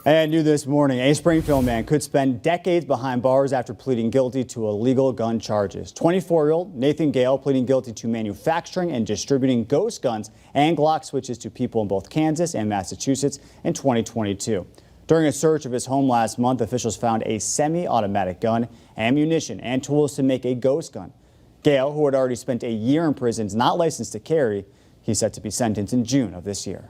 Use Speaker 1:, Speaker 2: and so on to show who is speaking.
Speaker 1: And new this morning, a Springfield man could spend decades behind bars after pleading guilty to illegal gun charges. 24-year-old Nathan Gale pleading guilty to manufacturing and distributing ghost guns and Glock switches to people in both Kansas and Massachusetts in 2022. During a search of his home last month, officials found a semi-automatic gun, ammunition, and tools to make a ghost gun. Gale, who had already spent a year in prison, is not licensed to carry. He's set to be sentenced in June of this year.